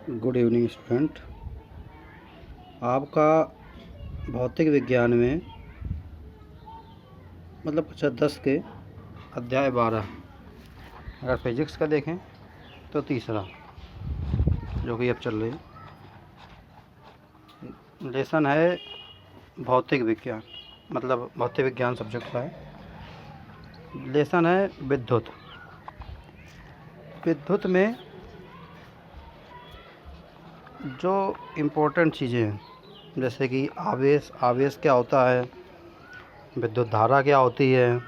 Good evening student. आपका भौतिक विज्ञान में मतलब कक्षा 10 के अध्याय 12, अगर फिजिक्स का देखें तो तीसरा जो कि अब चल रही लेसन है भौतिक विज्ञान, मतलब भौतिक विज्ञान सब्जेक्ट का है। लेसन है विद्युत। विद्युत में जो इम्पोर्टेंट चीज़ें हैं जैसे कि आवेश क्या होता है, विद्युत धारा क्या होती है,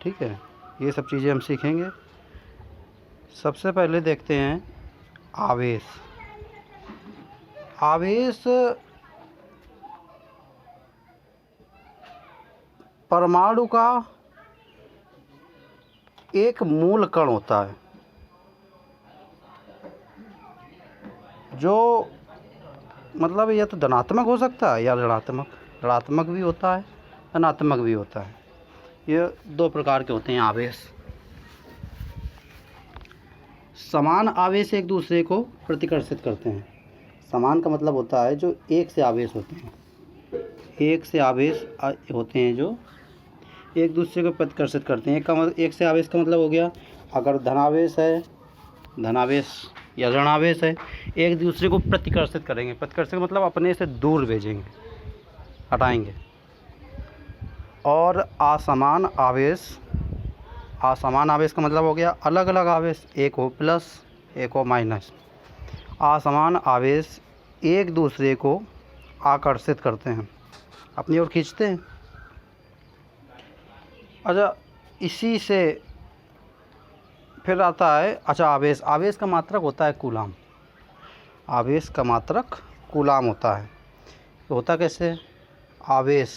ठीक है, ये सब चीज़ें हम सीखेंगे। सबसे पहले देखते हैं आवेश। आवेश परमाणु का एक मूल कण होता है जो मतलब यह तो धनात्मक हो सकता है या ऋणात्मक भी होता है, धनात्मक भी होता है। ये दो प्रकार के होते हैं आवेश। समान आवेश एक दूसरे को प्रतिकर्षित करते हैं। समान का मतलब होता है जो एक से आवेश होते हैं, एक से आवेश होते हैं जो एक दूसरे को प्रतिकर्षित करते हैं। एक से आवेश का मतलब हो गया, अगर धनावेश या ऋणावेश है, एक दूसरे को प्रतिकर्षित करेंगे। प्रतिकर्षित मतलब अपने से दूर भेजेंगे, हटाएंगे। और असमान आवेश का मतलब हो गया अलग अलग आवेश, एक हो प्लस एक हो माइनस। असमान आवेश एक दूसरे को आकर्षित करते हैं, अपनी ओर खींचते हैं। अच्छा, इसी से फिर आता है आवेश का मात्रक होता है कूलाम। आवेश का मात्रक कूलाम होता है। तो होता कैसे, आवेश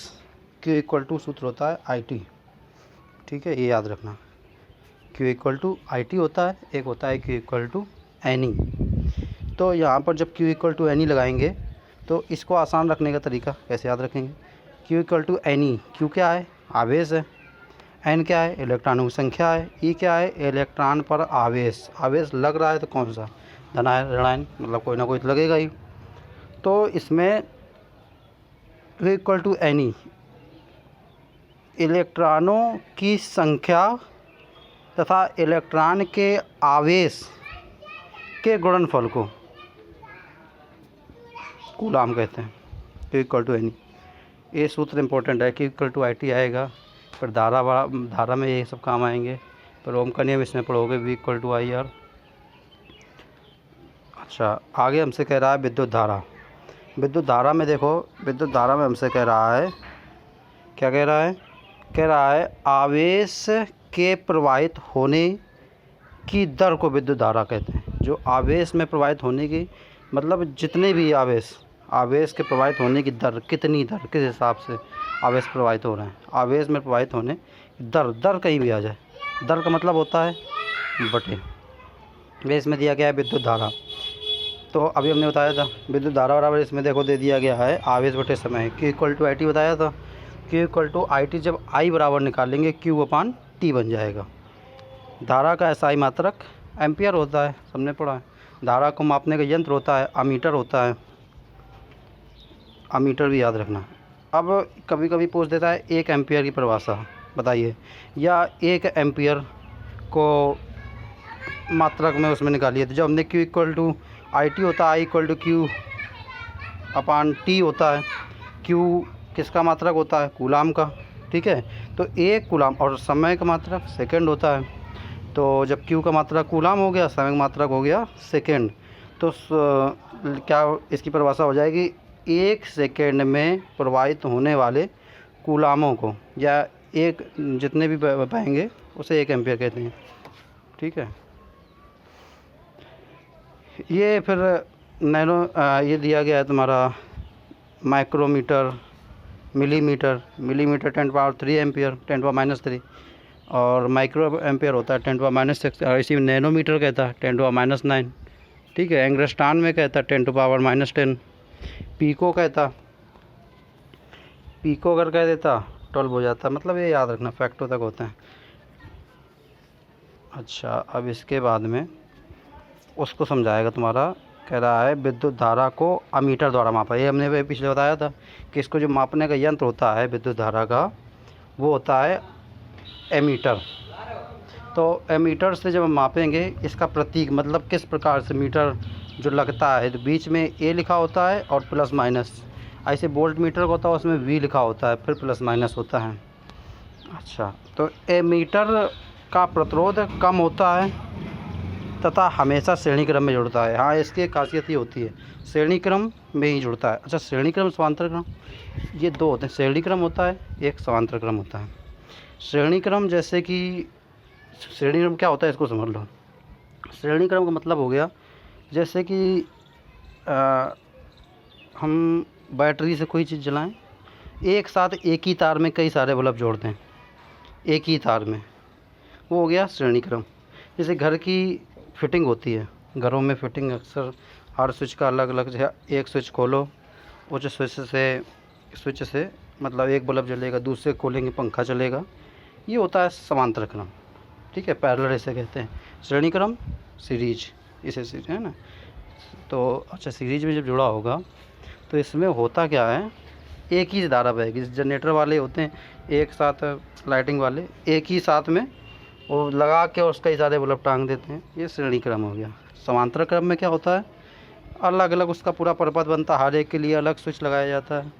Q = सूत्र होता है IT, ठीक है, ये याद रखना। Q = IT होता है, एक होता है Q = NE। तो यहाँ पर जब Q = NE लगाएंगे तो इसको आसान रखने का तरीका कैसे याद रखेंगे। Q = NE, Q क्या है, आवेश है, N क्या है, इलेक्ट्रॉनों की संख्या है, E क्या है, इलेक्ट्रॉन पर आवेश लग रहा है तो कौन सा, धनायन ऋणायन, मतलब कोई ना कोई तो लगेगा ही। तो इसमें Q = NE इलेक्ट्रॉनों की संख्या तथा इलेक्ट्रॉन के आवेश के गुणनफल को कूलाम कहते हैं। Q = NE, ये सूत्र इम्पोर्टेंट है। Q = IT आएगा, फिर धारा में ये सब काम आएंगे। फिर ओम का नियम इसमें पढ़ोगे, V = IR। अच्छा, आगे हमसे कह रहा है विद्युत धारा। विद्युत धारा में देखो, विद्युत धारा में हमसे कह रहा है, क्या कह रहा है आवेश के प्रवाहित होने की दर को विद्युत धारा कहते हैं। जो आवेश में प्रवाहित होने की मतलब जितने भी आवेश के प्रवाहित होने की दर, कितनी दर, किस हिसाब से आवेश प्रवाहित हो रहे हैं, आवेश में प्रवाहित होने दर कहीं भी आ जाए, दर का मतलब होता है बटे। इसमें दिया गया है विद्युत धारा। तो अभी हमने बताया था विद्युत धारा बराबर, इसमें देखो दे दिया गया है आवेश बटे समय। Q = IT बताया था। Q = IT जब I बराबर निकालेंगे Q/T बन जाएगा। धारा का SI मात्रक एम्पियर होता है, सबने पढ़ा है। धारा को मापने का यंत्र होता है अमीटर होता है, अमीटर भी याद रखना। अब कभी कभी पूछ देता है 1 एम्पियर की परिभाषा बताइए, या 1 एम्पियर को मात्रक में उसमें निकालिए। तो जब हमने Q = IT होता है, I = Q/T होता है। Q किसका मात्रक होता है, कूलाम का, ठीक है। तो 1 कूलाम, और समय का मात्रक सेकंड होता है। तो जब Q का मात्रक कूलाम हो गया, समय का मात्रक हो गया सेकंड, तो क्या इसकी परिभाषा हो जाएगी, 1 सेकंड में प्रवाहित होने वाले कूलामों को, या एक जितने भी बहेंगे उसे 1 एम्पियर कहते हैं, ठीक है। ये फिर ये दिया गया है तुम्हारा माइक्रोमीटर, मिलीमीटर 10⁻³ एम्पियर, 10⁻³ और माइक्रो एम्पियर होता है 10⁻⁶, और इसी में नैनोमीटर कहता है 10⁻⁹, ठीक है। एंग्स्ट्रॉन में कहता है 10⁻⁻10। पीको अगर कह देता 12 हो जाता, मतलब ये याद रखना, फैक्टो तक होते हैं। अच्छा, अब इसके बाद में उसको समझाएगा तुम्हारा। कह रहा है विद्युत धारा को अमीटर द्वारा मापा। ये हमने पिछले बताया था कि इसको जो मापने का यंत्र होता है विद्युत धारा का, वो होता है एमीटर। तो एमीटर से जब हम मापेंगे, इसका प्रतीक मतलब किस प्रकार से मीटर जो लगता है, तो बीच में ए लिखा होता है और प्लस माइनस। ऐसे वोल्ट मीटर का होता है, उसमें वी लिखा होता है, फिर प्लस माइनस होता है। अच्छा, तो एमीटर का प्रतिरोध कम होता है तथा हमेशा श्रेणी क्रम में जुड़ता है। हाँ, इसकी एक खासियत ये होती है, श्रेणी क्रम में ही जुड़ता है। अच्छा, श्रेणी क्रम समांतर क्रम, ये दो होते हैं। श्रेणी क्रम होता है, एक समांतर क्रम होता है। श्रेणी क्रम, जैसे कि श्रेणी क्रम क्या होता है इसको समझ लो। श्रेणी क्रम का मतलब हो गया, जैसे कि हम बैटरी से कोई चीज़ जलाएं, एक साथ एक ही तार में कई सारे बल्ब जोड़ दें एक ही तार में, वो हो गया श्रेणी क्रम। जैसे घर की फिटिंग होती है, घरों में फिटिंग अक्सर हर स्विच का अलग अलग है। एक स्विच खोलो, उस स्विच से मतलब एक बल्ब जलेगा, दूसरे खोलेंगे पंखा चलेगा। ये होता है समांतर क्रम, ठीक है, पैरेलल इसे कहते हैं। श्रेणी क्रम सीरीज, इसे सीरीज है ना। तो अच्छा, सीरीज में जब जुड़ा होगा तो इसमें होता क्या है, एक ही धारा बहेगी। जनरेटर वाले होते हैं एक साथ, लाइटिंग वाले एक ही साथ में वो लगा के और उसका ही सारे बल्ब टांग देते हैं, ये श्रेणी क्रम हो गया। समांतर क्रम में क्या होता है, अलग अलग उसका पूरा परपथ बनता है, हर एक के लिए अलग स्विच लगाया जाता है।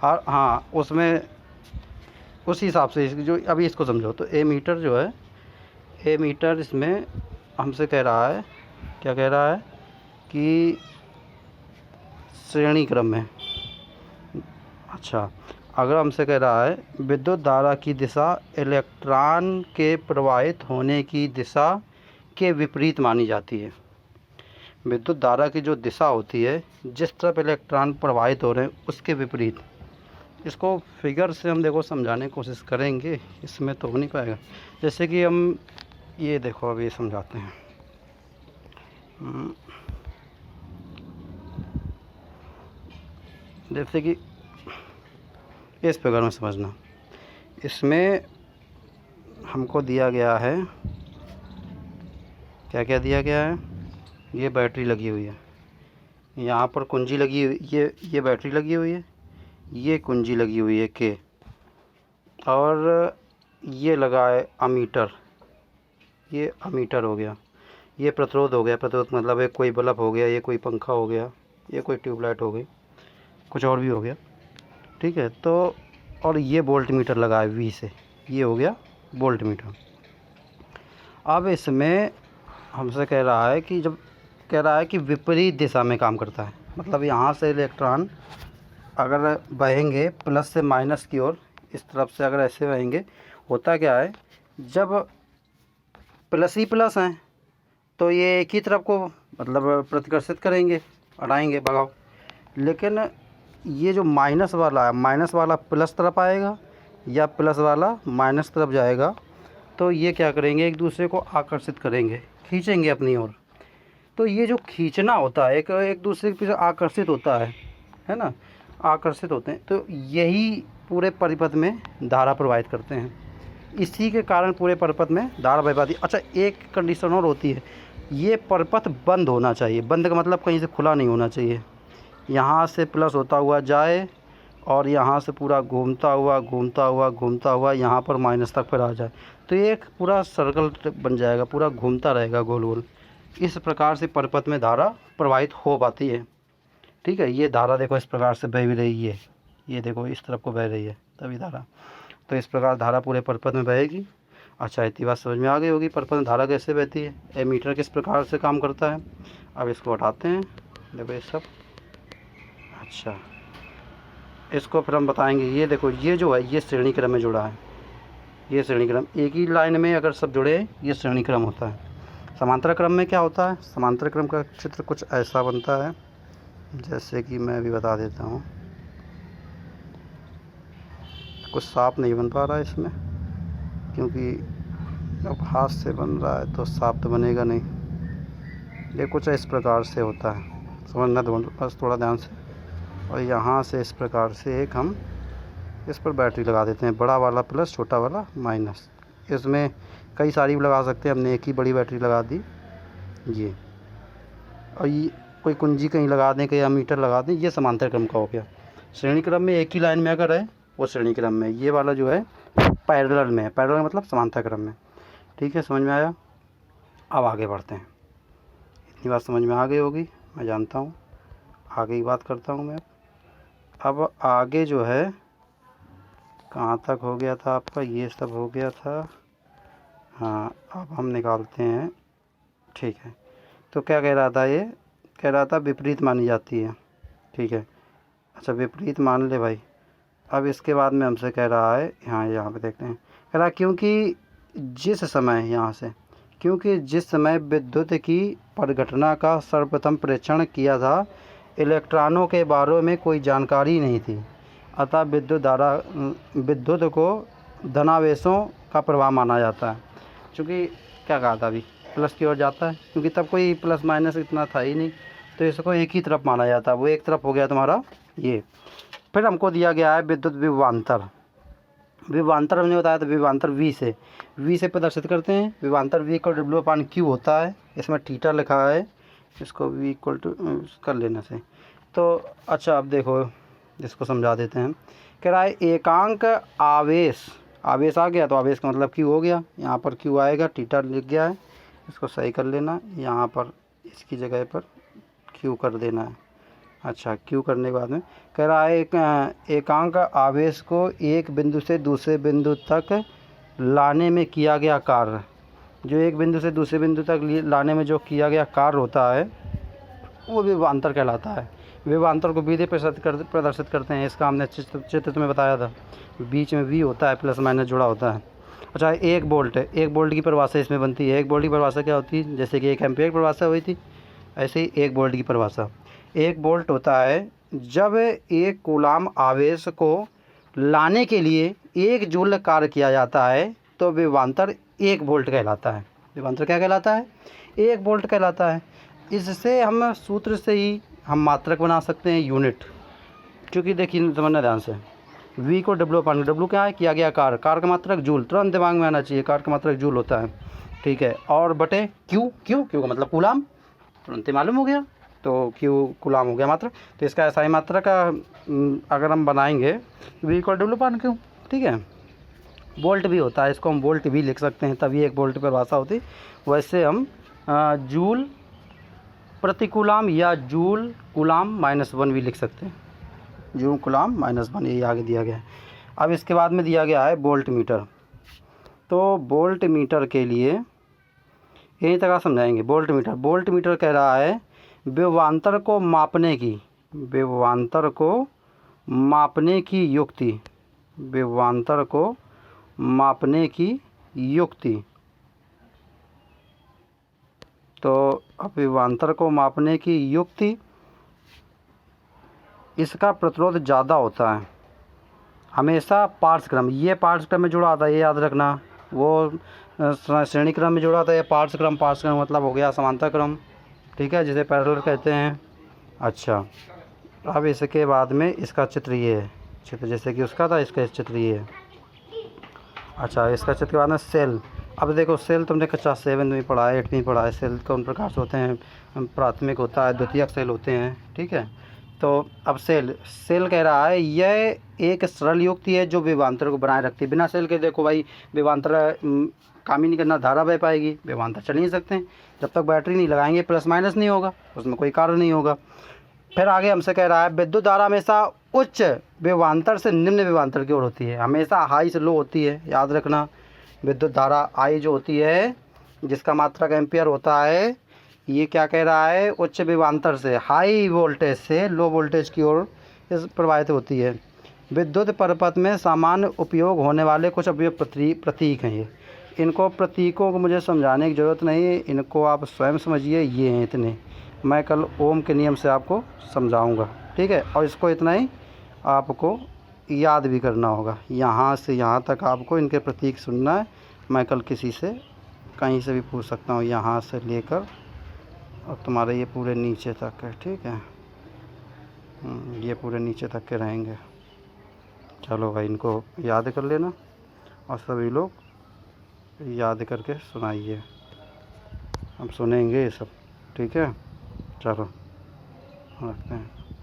हाँ, उसमें उसी हिसाब से जो अभी इसको समझो। तो एमीटर जो है, एमीटर इसमें हमसे कह रहा है, क्या कह रहा है कि श्रेणी क्रम में। अच्छा, अगर हमसे कह रहा है विद्युत धारा की दिशा इलेक्ट्रॉन के प्रवाहित होने की दिशा के विपरीत मानी जाती है। विद्युत धारा की जो दिशा होती है, जिस तरफ इलेक्ट्रॉन प्रवाहित हो रहे हैं उसके विपरीत। इसको फिगर से हम देखो समझाने की कोशिश करेंगे, इसमें तो हो नहीं पाएगा। जैसे कि हम ये देखो, अभी समझाते हैं। जैसे कि इस फिगर में समझना, इसमें हमको दिया गया है, क्या क्या दिया गया है, ये बैटरी लगी हुई है, यहाँ पर कुंजी लगी हुई, ये बैटरी लगी हुई है, ये कुंजी लगी हुई है के, और ये लगा है अमीटर, ये अमीटर हो गया। ये प्रतिरोध हो गया, प्रतिरोध मतलब है कोई बल्ब हो गया, ये कोई पंखा हो गया, ये कोई ट्यूबलाइट हो गई, कुछ और भी हो गया, ठीक है। तो और ये वोल्ट मीटर लगा है वी से, ये हो गया वोल्ट मीटर। अब इसमें हमसे कह रहा है कि जब कह रहा है कि विपरीत दिशा में काम करता है, मतलब यहाँ से इलेक्ट्रॉन अगर बहेंगे प्लस से माइनस की ओर, इस तरफ से अगर ऐसे बहेंगे, होता क्या है, जब प्लस ही प्लस हैं तो ये एक ही तरफ को मतलब प्रतिकर्षित करेंगे, हटाएंगे, भगाओ। लेकिन ये जो माइनस वाला है, माइनस वाला प्लस तरफ आएगा या प्लस वाला माइनस तरफ जाएगा, तो ये क्या करेंगे, एक दूसरे को आकर्षित करेंगे, खींचेंगे अपनी ओर। तो ये जो खींचना होता है, एक दूसरे के पीछे आकर्षित होता है ना, आकर्षित होते हैं। तो यही पूरे परिपथ में धारा प्रवाहित करते हैं, इसी के कारण पूरे परिपथ में धारा बह पाती है। अच्छा, एक कंडीशन और होती है, ये परिपथ बंद होना चाहिए। बंद का मतलब कहीं से खुला नहीं होना चाहिए। यहाँ से प्लस होता हुआ जाए और यहाँ से पूरा घूमता हुआ यहाँ पर माइनस तक फिर आ जाए, तो ये एक पूरा सर्कल बन जाएगा, पूरा घूमता रहेगा गोल गोल। इस प्रकार से परिपथ में धारा प्रवाहित हो पाती है, ठीक है। ये धारा देखो इस प्रकार से बह भी रही है, ये देखो इस तरफ को बह रही है तभी धारा, तो इस प्रकार धारा पूरे परिपथ में बहेगी। अच्छा, इतनी बात समझ में आ गई होगी, परिपथ में धारा कैसे बहती है, एमीटर किस प्रकार से काम करता है। अब इसको हटाते हैं, देखो ये सब। अच्छा, इसको फिर हम बताएंगे। ये देखो, ये जो है ये श्रेणी क्रम में जुड़ा है, ये श्रेणी क्रम, एक ही लाइन में अगर सब जुड़े ये श्रेणी क्रम होता है। समांतर क्रम में क्या होता है, समांतर क्रम का चित्र कुछ ऐसा बनता है, जैसे कि मैं भी बता देता हूँ। कुछ साफ नहीं बन पा रहा है इसमें, क्योंकि अब हाथ से बन रहा है तो साफ तो बनेगा नहीं। ये कुछ इस प्रकार से होता है, समझना बस थोड़ा ध्यान से। और यहाँ से इस प्रकार से एक हम इस पर बैटरी लगा देते हैं, बड़ा वाला प्लस छोटा वाला माइनस। इसमें कई सारी लगा सकते हैं, हमने एक ही बड़ी बैटरी लगा दी। ये और ये कोई कुंजी कहीं लगा दें, कहीं मीटर लगा दें, ये समांतर क्रम का हो गया। श्रेणी क्रम में एक ही लाइन में अगर है वो श्रेणी क्रम में, ये वाला जो है पैरेलल में है। पैरेलल मतलब समांतर क्रम में। ठीक है, समझ में आया? अब आगे बढ़ते हैं। इतनी बात समझ में आ गई होगी, मैं जानता हूँ। आगे की बात करता हूँ मैं। अब आगे जो है कहाँ तक हो गया था आपका, ये सब हो गया था। हाँ, अब हम निकालते हैं। ठीक है, तो क्या कह रहा था, ये कह रहा था विपरीत मानी जाती है। ठीक है, अच्छा विपरीत मान ले भाई। अब इसके बाद में हमसे कह रहा है, यहाँ पे देखते हैं, कह रहा क्योंकि जिस समय विद्युत की परिघटना का सर्वप्रथम परीक्षण किया था, इलेक्ट्रॉनों के बारे में कोई जानकारी नहीं थी, अतः विद्युत को धनावेशों का प्रवाह माना जाता है। क्योंकि क्या कहा था अभी, प्लस की ओर जाता है, क्योंकि तब कोई प्लस माइनस इतना था ही नहीं, तो इसको एक ही तरफ माना जाता है। वो एक तरफ हो गया तुम्हारा ये। फिर हमको दिया गया है विद्युत विभवांतर। विभवांतर हमने बताया था, विभवांतर वी से प्रदर्शित करते हैं। विभवांतर वी इक्वल W/Q होता है। इसमें थीटा लिखा है, इसको वी इक्वल टू कर लेने से। तो अच्छा, अब देखो इसको समझा देते हैं। कह रहा है एकांक आवेश आ गया, तो आवेश का मतलब Q हो गया। यहाँ पर Q आएगा, थीटा लिख गया है, इसको सही कर लेना। यहाँ पर इसकी जगह पर Q कर देना है। अच्छा, Q करने के बाद में कह रहा है एकांक आवेश को एक बिंदु से दूसरे बिंदु तक लाने में किया गया कार्य, जो एक बिंदु से दूसरे बिंदु तक लाने में जो किया गया कार्य होता है वो विभवांतर कहलाता है। विभवांतर को विधि प्रदर्शित करते हैं। इसका हमने चित्र तुम्हें बताया था, बीच में वी होता है, प्लस माइनस जुड़ा होता है। अच्छा, एक बोल्ट है, एक बोल्ट की परिभाषा इसमें बनती है। एक बोल्ट की परिभाषा क्या होती है, जैसे कि 1 एम्पीयर की परिभाषा हुई थी, ऐसे ही एक बोल्ट की परिभाषा। एक बोल्ट होता है जब एक कूलाम आवेश को लाने के लिए 1 जूल कार्य किया जाता है, तो विभवांतर 1 वोल्ट कहलाता है। विभवांतर क्या कहलाता है, 1 वोल्ट कहलाता है। इससे हम सूत्र से ही हम मात्रक बना सकते हैं, यूनिट। क्योंकि देखिए समझना ध्यान से, V को W/W क्या है, किया गया कार्य का मात्रक जूल, तुरंत दिमाग में आना चाहिए, कार्य का मात्रक जूल होता है। ठीक है, और बटे Q का मतलब कूलाम, तुरंत ही मालूम हो गया, तो Q कूलाम हो गया मात्रक। तो इसका ऐसा ही मात्रक का अगर हम बनाएंगे V को W/Q। ठीक है, वोल्ट भी होता है, इसको हम वोल्ट भी लिख सकते हैं, तभी 1 वोल्ट पर भाषा होती। वैसे हम जूल प्रति कूलाम या जूल कूलाम -1 भी लिख सकते हैं। जूल कूलाम -1 ये आगे दिया गया है। अब इसके बाद में दिया गया है वोल्ट मीटर। तो वोल्ट मीटर के लिए यही तक समझाएंगे। वोल्ट मीटर कह रहा है विभवांतर को मापने की युक्ति। तो अब विभवांतर को मापने की युक्ति, इसका प्रतिरोध ज़्यादा होता है हमेशा पार्श्वक्रम, ये पार्श्वक्रम में जुड़ा था, ये याद रखना। वो श्रेणी क्रम में जुड़ा था, ये पार्श्वक्रम मतलब हो गया समांतर क्रम। ठीक है, जिसे पैरेलल कहते हैं। अच्छा, अब इसके बाद में इसका चित्र ये है, चित्र जैसे कि उसका था, इसका चित्र ये है। अच्छा, इसका चित्र के बाद में सेल। अब देखो सेल तुमने कक्षा 7 में पढ़ा है, 8 में पढ़ा है। सेल कौन प्रकार से होते हैं, प्राथमिक होता है, द्वितीयक सेल होते हैं। ठीक है, तो अब सेल कह रहा है यह एक सरल युक्ति है जो विभवांतर को बनाए रखती है। बिना सेल के देखो भाई विभवांतर काम ही नहीं करना, धारा बह पाएगी, विभवांतर चल नहीं सकते हैं। जब तक बैटरी नहीं लगाएंगे प्लस माइनस नहीं होगा, उसमें कोई कार्य नहीं होगा। फिर आगे हमसे कह रहा है विद्युत धारा हमेशा उच्च विभवांतर से निम्न विभवांतर की ओर होती है, हमेशा हाई से लो होती है, याद रखना। विद्युत धारा आई जो होती है, जिसका मात्रक एम्पियर होता है, ये क्या कह रहा है, उच्च विभवांतर से, हाई वोल्टेज से लो वोल्टेज की ओर प्रवाहित होती है। विद्युत परिपथ में सामान्य उपयोग होने वाले कुछ अवयव प्रतीक हैं ये। इनको प्रतीकों को मुझे समझाने की ज़रूरत नहीं है, इनको आप स्वयं समझिए, ये हैं इतने। मैं कल ओम के नियम से आपको समझाऊंगा। ठीक है, और इसको इतना ही आपको याद भी करना होगा। यहाँ से यहाँ तक आपको इनके प्रतीक सुनना है। मैं कल किसी से कहीं से भी पूछ सकता हूँ, यहाँ से लेकर और तुम्हारे ये पूरे नीचे तक है। ठीक है, ये पूरे नीचे तक के रहेंगे। चलो भाई, इनको याद कर लेना और सभी लोग याद करके सुनाइए, हम सुनेंगे ये सब। ठीक है। चलो रखते हैं।